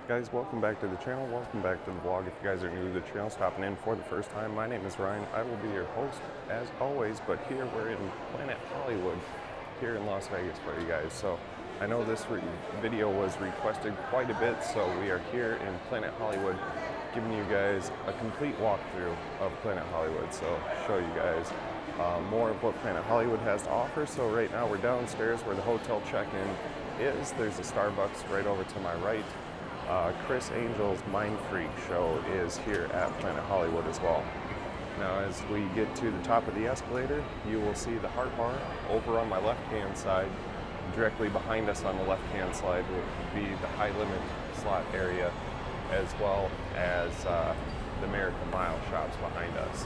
Guys, welcome back to the channel. Welcome back to the vlog. If you guys are new to the channel, stopping in for the first time, my name is Ryan. I will be your host as always, but here we're in Planet Hollywood here in Las Vegas for you guys. So I know this video was requested quite a bit, so we are here in Planet Hollywood giving you guys a complete walkthrough of Planet Hollywood. So show you guys more of what Planet Hollywood has to offer. So right now we're downstairs where the hotel check-in is. There's a Starbucks right over to my right. Chris Angel's Mind Freak show is here at Planet Hollywood as well. Now as we get to the top of the escalator, you will see the Heart Bar over on my left-hand side. Directly behind us on the left-hand side will be the high limit slot area, as well as the Miracle Mile shops behind us.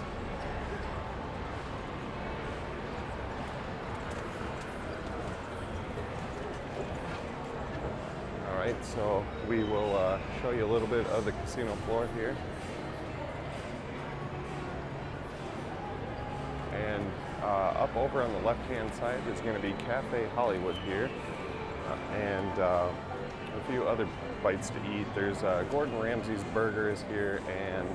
Alright, so we will show you a little bit of the casino floor here. And up over on the left-hand side is going to be Cafe Hollywood here, and a few other bites to eat. There's Gordon Ramsay's Burgers here, and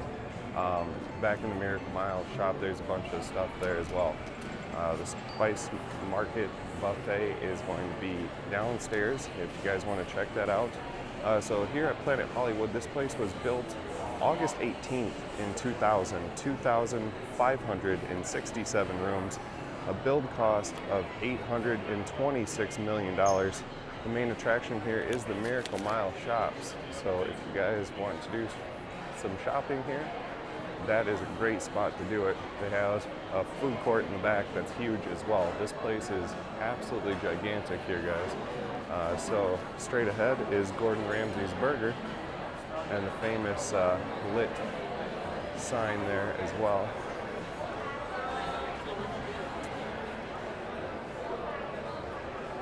back in the Miracle Mile shop, there's a bunch of stuff there as well. The Spice Market Buffet is going to be downstairs if you guys want to check that out. So here at Planet Hollywood, this place was built August 18th in 2000, 2,567 rooms, a build cost of $826 million. The main attraction here is the Miracle Mile shops. So if you guys want to do some shopping here, that is a great spot to do it. They have a food court in the back that's huge as well. This place is absolutely gigantic here, guys. So straight ahead is Gordon Ramsay's Burger and the famous lit sign there as well.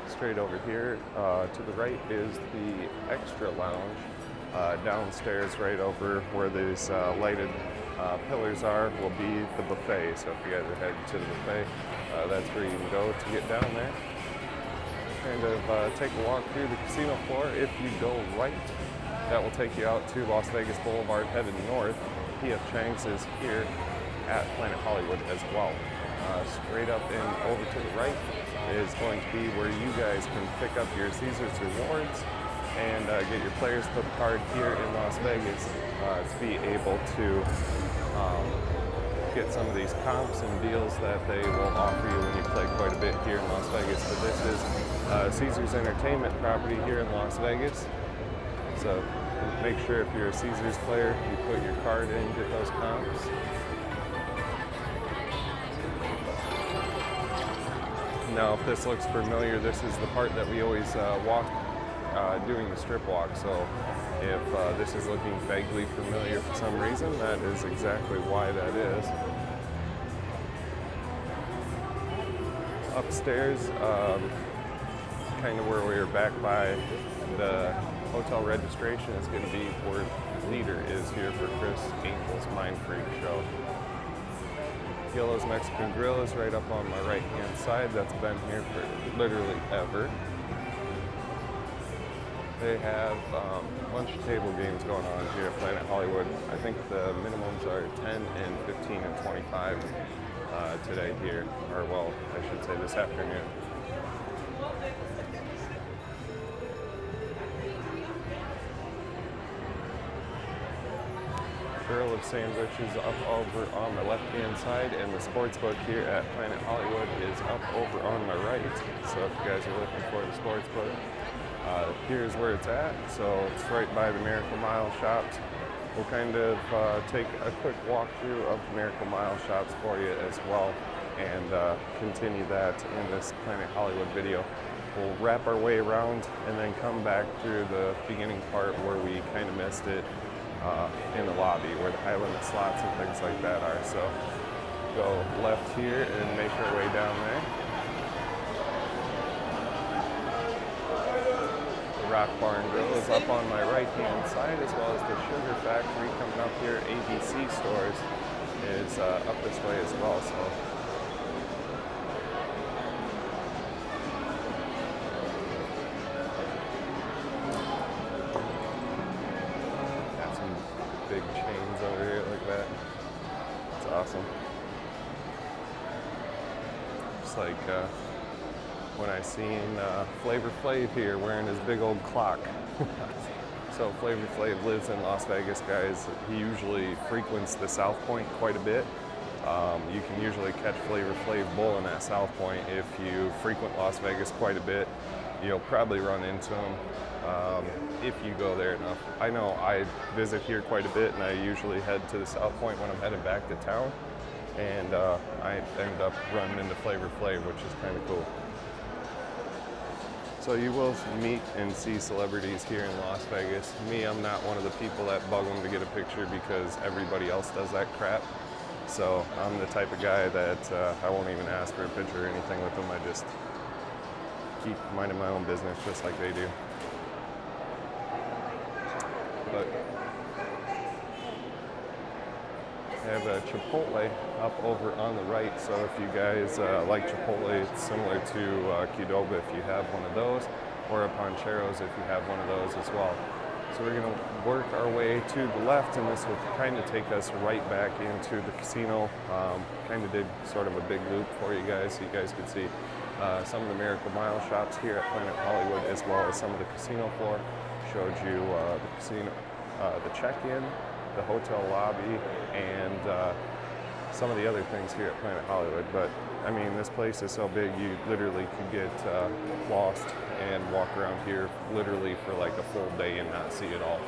Straight over here to the right is the Extra Lounge. Downstairs, right over where these lighted pillars are, will be the buffet. So if you guys are heading to the buffet, that's where you can go to get down there. Kind of take a walk through the casino floor. If you go right, that will take you out to Las Vegas Boulevard headed north. P.F. Chang's is here at Planet Hollywood as well. Straight up and over to the right is going to be where you guys can pick up your Caesars rewards and get your Players Club card here in Las Vegas to be able to get some of these comps and deals that they will offer you when you play quite a bit here in Las Vegas. But this is Caesars Entertainment property here in Las Vegas. So make sure if you're a Caesars player, you put your card in, get those comps. Now, if this looks familiar, this is the part that we always walk doing the strip walk. So if this is looking vaguely familiar for some reason, that is exactly why that is. Upstairs, kind of where we are back by the hotel registration, is going to be where Leader is here for Chris Angel's Mind Freak show. Helos Mexican Grill is right up on my right-hand side. That's been here for literally ever. They have a bunch of table games going on here at Planet Hollywood. I think the minimums are 10 and 15 and 25 today here, or well, I should say this afternoon. Grill of Sandwiches up over on the left-hand side, and the sportsbook here at Planet Hollywood is up over on my right. So if you guys are looking for the sportsbook, here's where it's at. So it's right by the Miracle Mile shops. We'll kind of take a quick walkthrough of the Miracle Mile shops for you as well, and continue that in this Planet Hollywood video. We'll wrap our way around and then come back through the beginning part where we kind of missed it in the lobby, where the high limit slots and things like that are. So go left here and make our way down there. Rock Bar and Grill is up on my right-hand side, as well as the Sugar Factory coming up here. ABC Stores is up this way as well. So big chains over here like that. It's awesome. Just like when I seen Flavor Flav here wearing his big old clock. So Flavor Flav lives in Las Vegas, guys. He usually frequents the South Point quite a bit. You can usually catch Flavor Flav bowling at South Point if you frequent Las Vegas quite a bit. You'll probably run into him if you go there enough. I know I visit here quite a bit, and I usually head to the South Point when I'm headed back to town. And I end up running into Flavor Flav, which is kind of cool. So you will meet and see celebrities here in Las Vegas. Me, I'm not one of the people that bug them to get a picture because everybody else does that crap. So I'm the type of guy that I won't even ask for a picture or anything with them. I just keep minding my own business just like they do. But I have a Chipotle up over on the right, so if you guys like Chipotle, it's similar to Qdoba if you have one of those, or a Pancheros if you have one of those as well. So we're going to work our way to the left, and this will kind of take us right back into the casino. Kind of did sort of a big loop for you guys so you guys could see some of the Miracle Mile shops here at Planet Hollywood, as well as some of the casino floor. Showed you the casino, the check-in, the hotel lobby, and some of the other things here at Planet Hollywood. But I mean, this place is so big you literally could get lost and walk around here literally for like a full day and not see it all.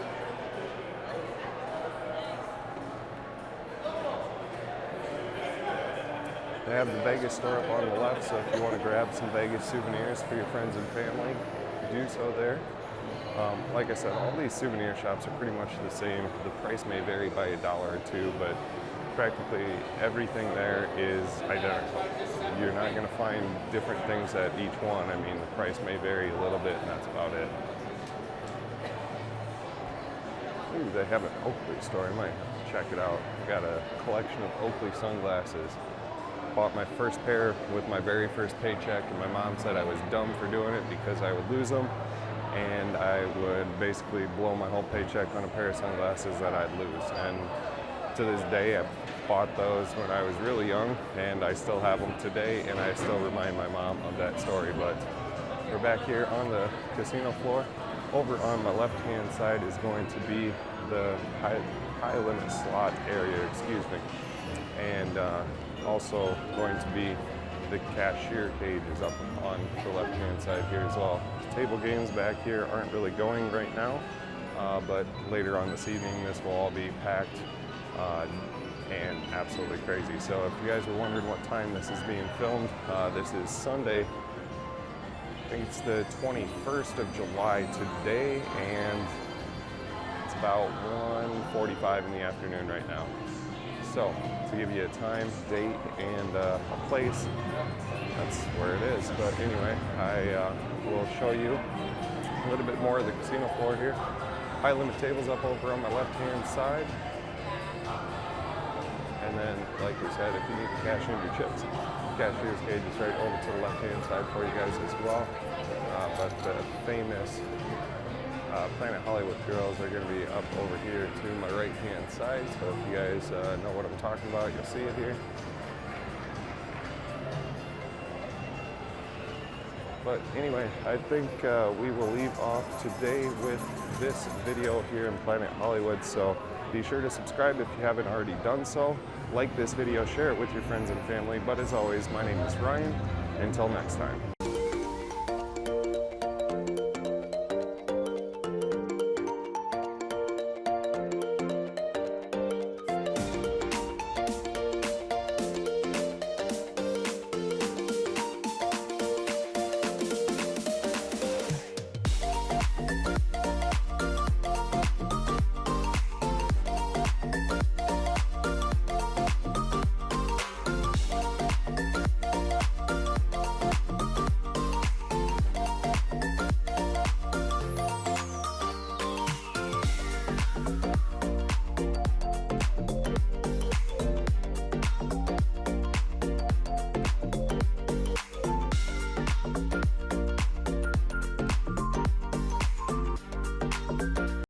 They have the Vegas store up on the left, so if you want to grab some Vegas souvenirs for your friends and family, do so there. Like I said, all these souvenir shops are pretty much the same. The price may vary by $1 or $2, but practically everything there is identical. You're not going to find different things at each one. I mean, the price may vary a little bit, and that's about it. Ooh, they have an Oakley store. I might have to check it out. I got a collection of Oakley sunglasses. Bought my first pair with my very first paycheck, and my mom said I was dumb for doing it because I would lose them, and I would basically blow my whole paycheck on a pair of sunglasses that I'd lose. And to this day, I bought those when I was really young, and I still have them today, and I still remind my mom of that story. But we're back here on the casino floor. Over on my left-hand side is going to be the high limit slot area, and also going to be the cashier cage is up on the left-hand side here as well. Table games back here aren't really going right now, but later on this evening, this will all be packed and absolutely crazy. So if you guys were wondering what time this is being filmed, this is Sunday. I think it's the 21st of July today, and it's about 1:45 in the afternoon right now. So to give you a time, date, and a place, that's where it is. But anyway, I will show you a little bit more of the casino floor here. High limit tables up over on my left-hand side. And then, like we said, if you need to cash in your chips, cashier's cage is right over to the left-hand side for you guys as well. But the famous Planet Hollywood girls are going to be up over here to my right-hand side. So if you guys know what I'm talking about, you'll see it here. But anyway, I think we will leave off today with this video here in Planet Hollywood. So be sure to subscribe if you haven't already done so. Like this video, share it with your friends and family. But as always, my name is Ryan. Until next time.